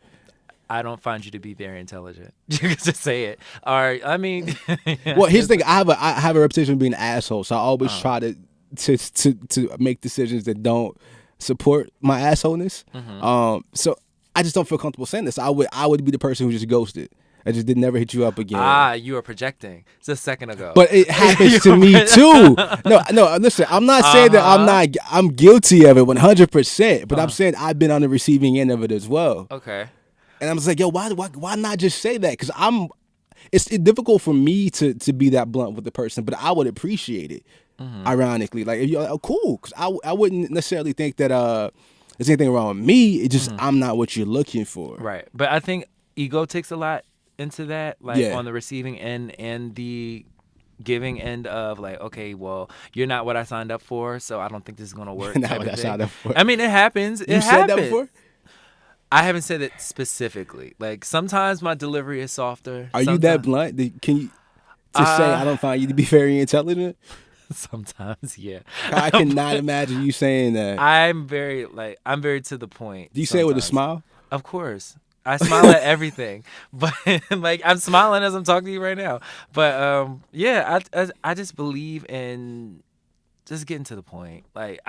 I don't find you to be very intelligent. You can just say it. All right. I mean, well, here's the thing. I have a reputation of being an asshole, so I always try to make decisions that don't support my assholeness. Mm-hmm. So I just don't feel comfortable saying this. I would be the person who just ghosted. I just did never hit you up again. You were projecting. It's a second ago. But it happens to me too. No. Listen, I'm not saying that I'm guilty of it 100%. But I'm saying I've been on the receiving end of it as well. Okay. And I'm just like, yo, why not just say that? Because it's difficult for me to be that blunt with the person, but I would appreciate it. Mm-hmm. Ironically, like, if you're cool, because I wouldn't necessarily think that there's anything wrong with me. It's just I'm not what you're looking for. Right. But I think ego takes a lot into that, like on the receiving end and the giving end of, like, okay, well, you're not what I signed up for, so I don't think this is gonna work. Not what I signed up for. I mean, it happens. You said that before? I haven't said it specifically. Like, sometimes my delivery is softer. Are you that blunt? Can you say I don't find you to be very intelligent? Sometimes, yeah. I cannot imagine you saying that. I'm very to the point. Do you say it with a smile? Of course. I smile at everything, but like, I'm smiling as I'm talking to you right now. But I just believe in just getting to the point. Like,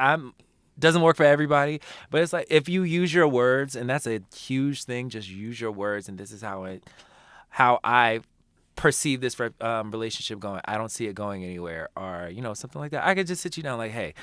doesn't work for everybody, but it's like, if you use your words, and that's a huge thing, just use your words, and this is how I perceive this relationship going. I don't see it going anywhere, or something like that. I could just sit you down, like, hey,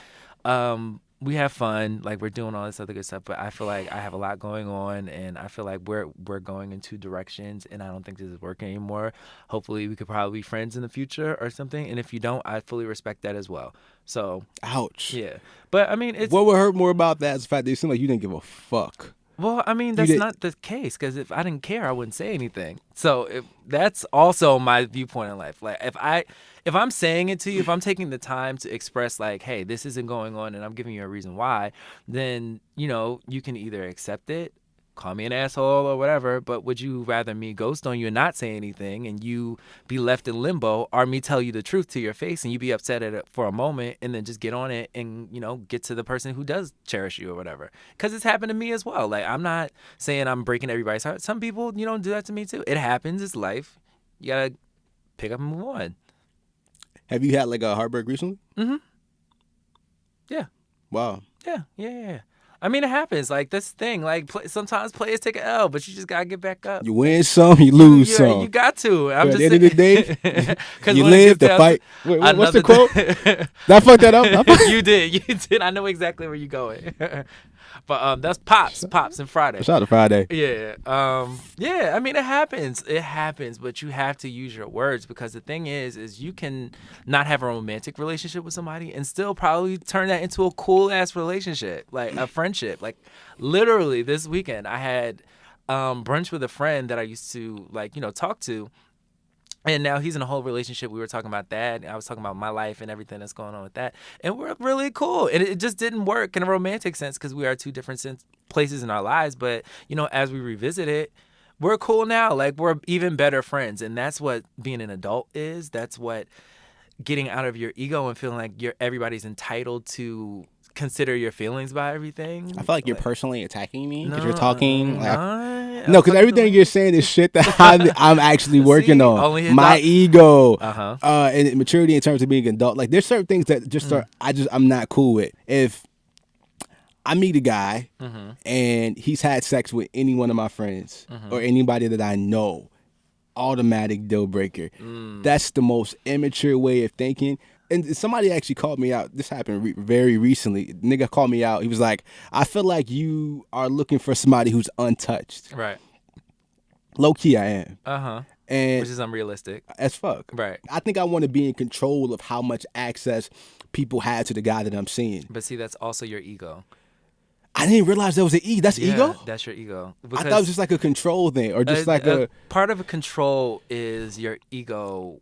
we have fun, like, we're doing all this other good stuff, but I feel like I have a lot going on, and I feel like we're going in two directions, and I don't think this is working anymore. Hopefully we could probably be friends in the future or something, and if you don't, I fully respect that as well. So ouch. Yeah. But I mean, what would hurt more about that is the fact that it seemed like you didn't give a fuck. Well, I mean, that's not the case, because if I didn't care, I wouldn't say anything. So that's also my viewpoint in life. Like, if I'm saying it to you, if I'm taking the time to express, like, hey, this isn't going on, and I'm giving you a reason why, then, you can either accept it, call me an asshole or whatever, but would you rather me ghost on you and not say anything and you be left in limbo, or me tell you the truth to your face and you be upset at it for a moment and then just get on it and, get to the person who does cherish you or whatever? Because it's happened to me as well. Like, I'm not saying I'm breaking everybody's heart. Some people, do that to me too. It happens. It's life. You got to pick up and move on. Have you had, like, a heartbreak recently? Mm-hmm. Yeah. Wow. Yeah. I mean, it happens. Like, this thing, like, sometimes players take an L, but you just gotta get back up. You win some, you lose some. You got to. I'm at just the end of the day, you when live to fight. Wait, what's the quote? Did I fuck that up? You did. I know exactly where you're going. But that's Pops and Friday. Shout out to Friday. Yeah. I mean, it happens. It happens, but you have to use your words, because the thing is you can not have a romantic relationship with somebody and still probably turn that into a cool ass relationship, like a friendship. Like, literally this weekend I had brunch with a friend that I used to, like, talk to. And now he's in a whole relationship. We were talking about that. I was talking about my life and everything that's going on with that. And we're really cool. And it just didn't work in a romantic sense, because we are two different places in our lives. But, as we revisit it, we're cool now. Like, we're even better friends. And that's what being an adult is. That's what getting out of your ego and feeling like everybody's entitled to consider your feelings about everything. I feel like you're personally attacking me because No, you're talking. no, because everything you're saying is shit that I'm actually working on. My ego, Uh-huh. And maturity in terms of being an adult. Like, there's certain things that just I'm not cool with. If I meet a guy and he's had sex with any one of my friends or anybody that I know, automatic deal breaker. That's the most immature way of thinking. And somebody actually called me out. This happened very recently. Nigga called me out. He was like, I feel like you are looking for somebody who's untouched. Right. Low key, I am. And which is unrealistic as fuck. Right. I think I want to be in control of how much access people have to the guy that I'm seeing. But see, that's also your ego. I didn't realize that was an ego. That's ego? That's your ego. I thought it was just like a control thing, or just like a part of a control is your ego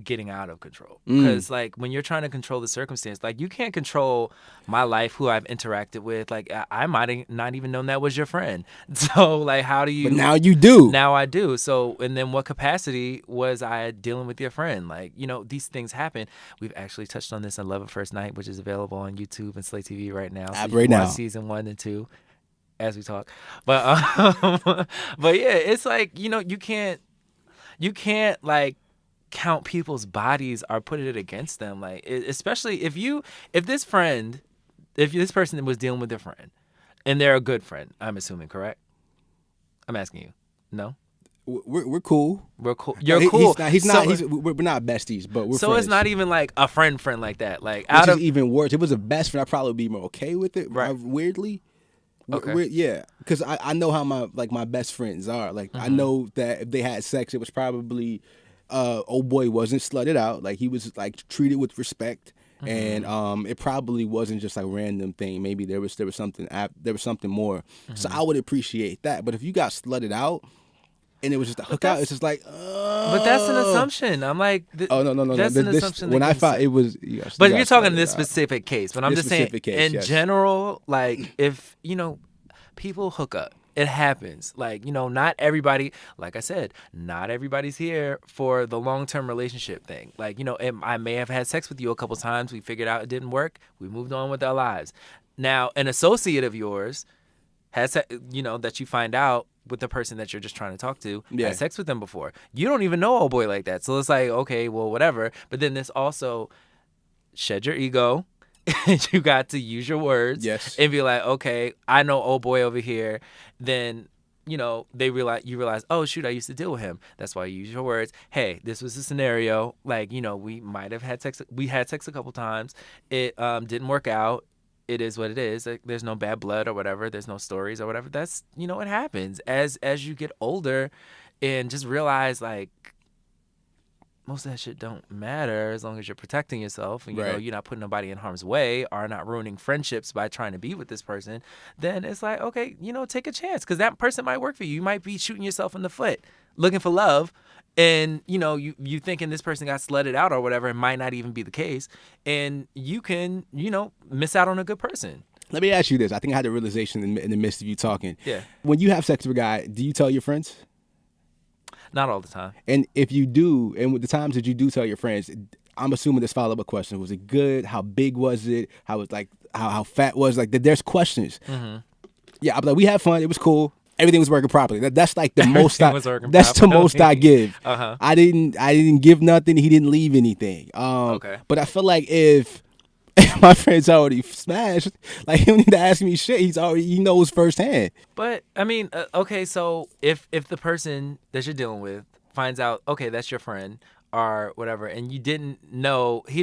getting out of control. Mm. Because like when you're trying to control the circumstance, like you can't control my life, who I've interacted with. Like I might have not even known that was your friend. So like, how do you? But now you do. Now I do. So and then what capacity was I dealing with your friend? Like, you know, these things happen. We've actually touched on this in Love at First Night, which is available on YouTube and Slate TV right now. So right now, season 1 and 2. As we talk, but but yeah, it's like, you know, you can't like count people's bodies or put it against them, like especially if this person was dealing with a friend and they're a good friend, I'm assuming, correct? I'm asking you. No, we're cool. We're cool. You're cool. We're not besties, but we're so friends. It's not even like a friend like that. Like which is even worse. If it was a best friend, I'd probably be more okay with it. Right. Weirdly. Okay. Yeah, because I know how my best friends are. Like I know that if they had sex, it was probably old boy wasn't slutted out. Like he was like treated with respect, and it probably wasn't just like a random thing. Maybe there was something more. So I would appreciate that. But if you got slutted out and it was just a hookup, it's just like. But that's an assumption. I'm like, oh no. That's an assumption. When I thought it was, but you're talking this specific case. But I'm just saying, case, in general, like if you know, people hook up, it happens. Like, you know, not everybody. Like I said, not everybody's here for the long-term relationship thing. Like, you know, I may have had sex with you a couple times. We figured out it didn't work. We moved on with our lives. Now, an associate of yours has, you know, that you find out with the person that you're just trying to talk to, had sex with them before. You don't even know old boy like that. So it's like, okay, well, whatever. But then this also shed your ego. You got to use your words and be like, okay, I know old boy over here. Then, you know, you realize, oh, shoot, I used to deal with him. That's why you use your words. Hey, this was a scenario. Like, you know, we might have had sex. We had sex a couple times. It didn't work out. It is what it is. Like, there's no bad blood or whatever. There's no stories or whatever. That's, you know, it happens as you get older, and just realize like most of that shit don't matter as long as you're protecting yourself and you know you're not putting nobody in harm's way or not ruining friendships by trying to be with this person. Then it's like, okay, you know, take a chance because that person might work for you. You might be shooting yourself in the foot, looking for love. And, you know, you thinking this person got slutted out or whatever, it might not even be the case. And you can, you know, miss out on a good person. Let me ask you this. I think I had a realization in the midst of you talking. Yeah. When you have sex with a guy, do you tell your friends? Not all the time. And if you do, and with the times that you do tell your friends, I'm assuming this follow-up question. Was it good? How big was it? How was like how fat was it? Like there's questions. Mm-hmm. Yeah, I'm like, we had fun. It was cool. Everything was working properly. That's like the most. That's the most I give. Uh-huh. I didn't give nothing. He didn't leave anything. Okay. But I feel like if my friend's already smashed, like he don't need to ask me shit. He knows firsthand. But I mean, okay, so if the person that you're dealing with finds out, okay, that's your friend or whatever, and you didn't know, they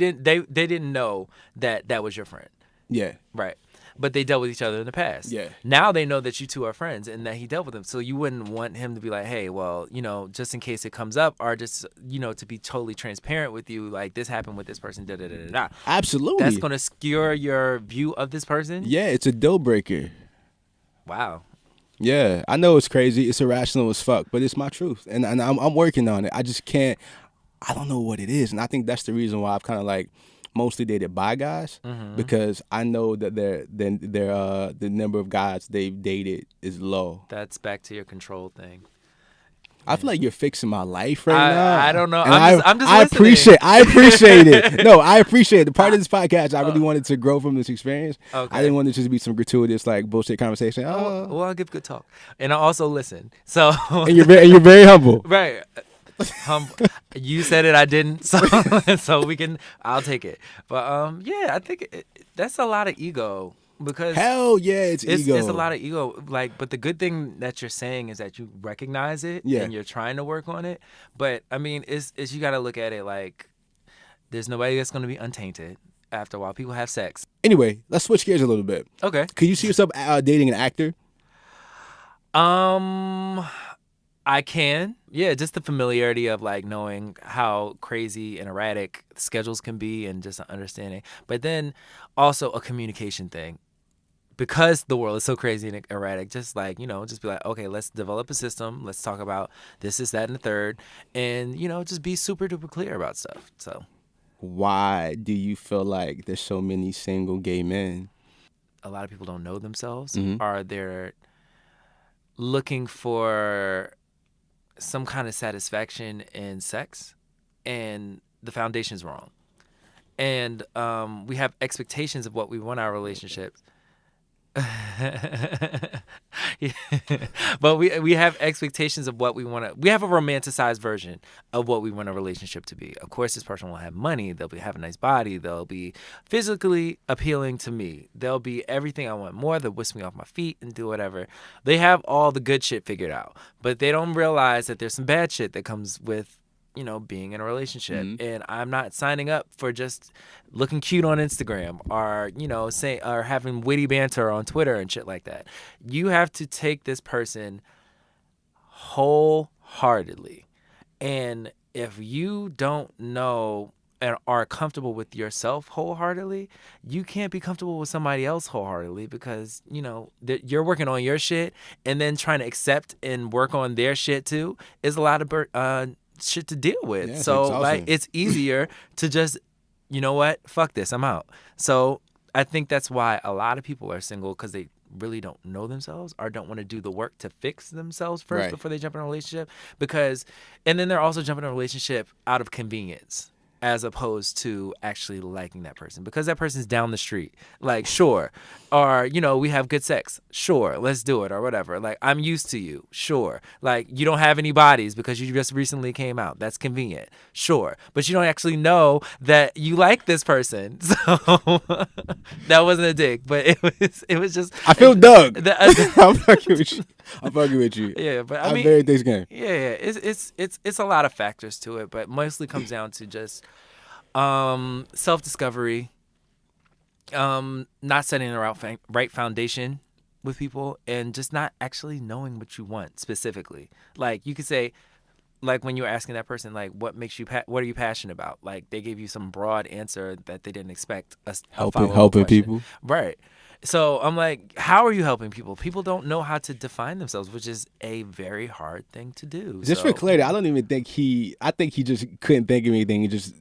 didn't know that was your friend. Yeah. Right. But they dealt with each other in the past. Yeah. Now they know that you two are friends and that he dealt with them. So you wouldn't want him to be like, hey, well, you know, just in case it comes up, or just, you know, to be totally transparent with you, like this happened with this person, da-da-da-da-da. Absolutely. That's going to skewer your view of this person? Yeah, it's a deal breaker. Wow. Yeah, I know it's crazy. It's irrational as fuck, but it's my truth. And I'm working on it. I just can't, I don't know what it is. And I think that's the reason why I've kind of like mostly dated bi guys, because I know that the number of guys they've dated is low. That's back to your control thing. I feel like you're fixing my life right now. I don't know. And I'm just listening. I appreciate it. No, I appreciate it. The part of this podcast, I really wanted to grow from this experience. Okay. I didn't want it to just be some gratuitous like bullshit conversation. Well, I'll give good talk, and I also listen. So and you're very humble. Right. You said it, I didn't, so I'll take it. But yeah, I think that's a lot of ego, because hell yeah, it's ego. It's a lot of ego. Like, but the good thing that you're saying is that you recognize it and you're trying to work on it. But I mean, it's you got to look at it like there's nobody that's going to be untainted after a while. People have sex. Anyway, let's switch gears a little bit. Okay. Could you see yourself dating an actor? I can. Yeah, just the familiarity of like knowing how crazy and erratic schedules can be and just an understanding. But then also a communication thing. because the world is so crazy and erratic, just like, just be like, okay, let's develop a system. Let's talk about this, that, and the third. And, just be super duper clear about stuff. So why do you feel like there's so many single gay men? A lot of people don't know themselves. Mhm. Or they're looking for some kind of satisfaction in sex, and the foundation's wrong. And we have expectations of what we want our relationships. Yeah. But we have expectations of what we want to. We have a romanticized version of what we want a relationship to be. Of course, this person will have money. They'll have a nice body. They'll be physically appealing to me. They'll be everything I want more. They'll whisk me off my feet and do whatever. They have all the good shit figured out, but they don't realize that there's some bad shit that comes with being in a relationship. And I'm not signing up for just looking cute on Instagram or, or having witty banter on Twitter and shit like that. You have to take this person wholeheartedly. And if you don't know and are comfortable with yourself wholeheartedly, you can't be comfortable with somebody else wholeheartedly, because, you're working on your shit and then trying to accept and work on their shit too is a lot of shit to deal with. Yeah, so exhausting. like it's easier to just, fuck this, I'm out. So I think that's why a lot of people are single, because they really don't know themselves or don't want to do the work to fix themselves first Right. before they jump in a relationship. And then they're also jumping in a relationship out of convenience, as opposed to actually liking that person, because that person's down the street. Like, sure. Or, we have good sex. Sure. Let's do it, or whatever. Like, I'm used to you. Sure. Like, you don't have any bodies because you just recently came out. That's convenient. Sure. But you don't actually know that you like this person. So that wasn't a dig, but it was just. I feel dug. I'm fucking with you. I'm fucking with you. Yeah, but I'm very thick skin. Yeah, it's a lot of factors to it, but mostly comes down to just self-discovery, not setting the right foundation with people, and just not actually knowing what you want specifically. Like, you could say, like, when you were asking that person, like, what are you passionate about? Like, they gave you some broad answer that they didn't expect Helping question. people. Right. So I'm like, how are you helping people? People don't know how to define themselves, which is a very hard thing to do. Just for clarity, I don't even think I think he just couldn't think of anything. He just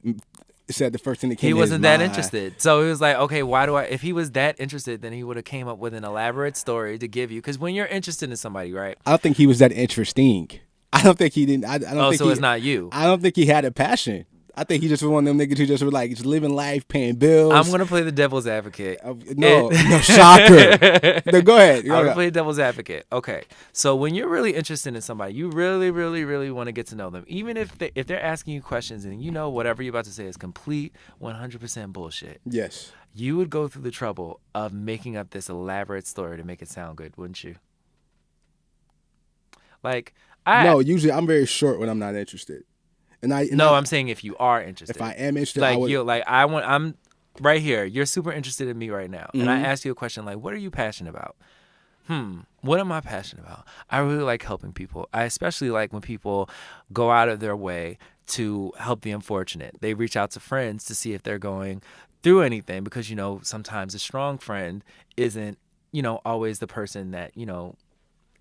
said the first thing that came to his wasn't that mind. interested. So he was like, okay, if he was that interested, then he would have came up with an elaborate story to give you. Because when you're interested in somebody, right? I don't think he was that interesting. I don't think he didn't. I don't think so it's not you. I don't think he had a passion. I think he just was one of them niggas who just were like, just living life, paying bills. I'm going to play the devil's advocate. No, shocker. No, go ahead. I'm going to play devil's advocate. Okay. So when you're really interested in somebody, you really, really, really want to get to know them. Even if they're asking you questions and whatever you're about to say is complete 100% bullshit. Yes. You would go through the trouble of making up this elaborate story to make it sound good, wouldn't you? Like, No, usually I'm very short when I'm not interested. I'm saying if you are interested. If I am interested, like, I'm right here. You're super interested in me right now, and I ask you a question like, "What are you passionate about?" What am I passionate about? I really like helping people. I especially like when people go out of their way to help the unfortunate. They reach out to friends to see if they're going through anything, because sometimes a strong friend isn't always the person that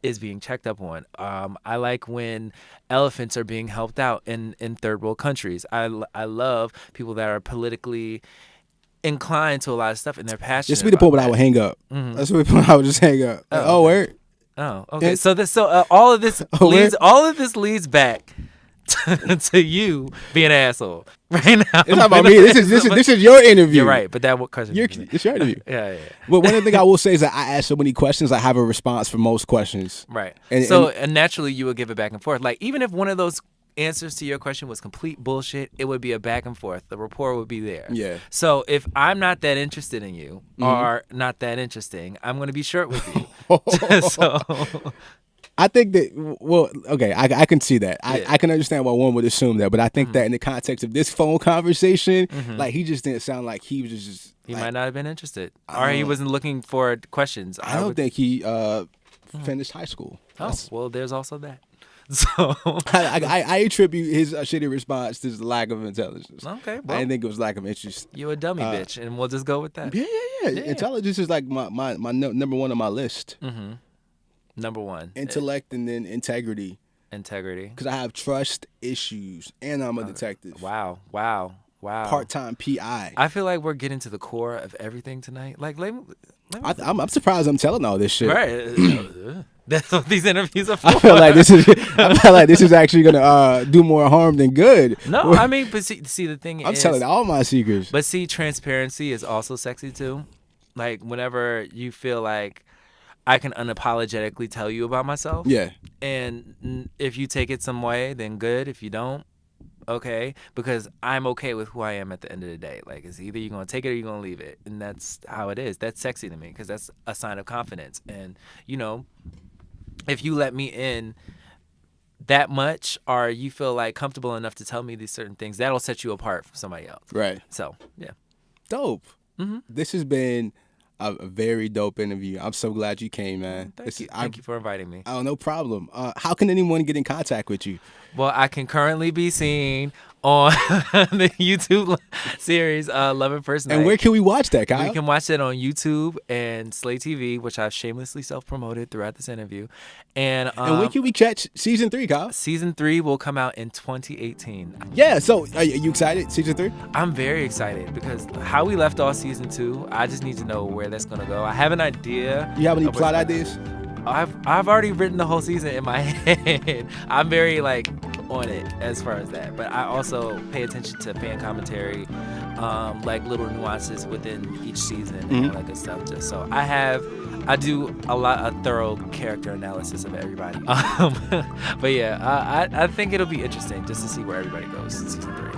is being checked up on. I like when elephants are being helped out in third world countries. I love people that are politically inclined to a lot of stuff and they're passionate. Just be the point where I would hang up. That's the point I would just hang up. Word. Oh, okay. All of this leads back to you being an asshole right now. It's not about me. This is your interview. You're right, but that question. It's your interview. Yeah. But one of the things I will say is that I ask so many questions, I have a response for most questions. Right. And naturally, you would give it back and forth. Like, even if one of those answers to your question was complete bullshit, it would be a back and forth. The rapport would be there. Yeah. So if I'm not that interested in you or not that interesting, I'm going to be short with you. So. I think that, well, okay, I can see that. I can understand why one would assume that, but I think that in the context of this phone conversation, like, he just didn't sound like he was just. He might not have been interested, or he wasn't looking for questions. I don't think he finished high school. Well, there's also that. So I attribute his shitty response to the lack of intelligence. Okay, I didn't think it was lack of interest. You a dummy bitch, and we'll just go with that. Yeah. intelligence is like my number one on my list. Mm-hmm. Number one. Intellect and then integrity. Integrity. Because I have trust issues and I'm a detective. Wow. Part-time PI. I feel like we're getting to the core of everything tonight. Like, I'm surprised I'm telling all this shit. Right. That's what these interviews are for. I feel like this is actually gonna do more harm than good. No, I mean, but see the thing is, I'm telling all my secrets. But see, transparency is also sexy too. Like whenever you feel like I can unapologetically tell you about myself. Yeah. And if you take it some way, then good. If you don't, okay. Because I'm okay with who I am at the end of the day. Like it's either you're gonna take it or you're gonna leave it, and that's how it is. That's sexy to me because that's a sign of confidence. And if you let me in that much, or you feel like comfortable enough to tell me these certain things, that'll set you apart from somebody else. Right. So yeah. Dope. Mm-hmm. This has been a very dope interview. I'm so glad you came, man. Thank you for inviting me. Oh, no problem. How can anyone get in contact with you? Well, I can currently be seen on the YouTube series Love at First Night. And where can we watch that, Kyle? We can watch it on YouTube and Slay TV, which I've shamelessly self-promoted throughout this interview. And when can we catch season 3, Kyle? Season 3 will come out in 2018. Yeah, so are you excited, season 3? I'm very excited because how we left off season 2, I just need to know where that's going to go. I have an idea. You have any plot ideas? I've already written the whole season in my head. I'm very on it as far as that, but I also pay attention to fan commentary, little nuances within each season and all that good stuff. Just so I do a lot of thorough character analysis of everybody. But yeah, I think it'll be interesting just to see where everybody goes in season 3.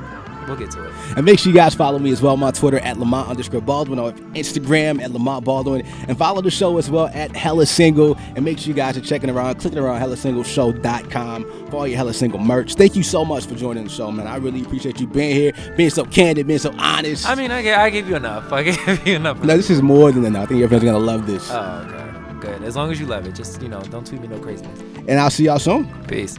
We'll get to it. And make sure you guys follow me as well on my Twitter at Lamont_Baldwin, or Instagram at Lamont Baldwin, and follow the show as well at Hella Single. And make sure you guys are clicking around HellaSingleShow.com for all your Hella Single merch. Thank you so much for joining the show, man. I really appreciate you being here, being so candid, being so honest. I mean, I gave you enough. I gave you enough. No, this is more than enough. I think everyone's gonna love this. Oh, okay. Good. As long as you love it. Just, don't tweet me no craziness. And I'll see y'all soon. Peace.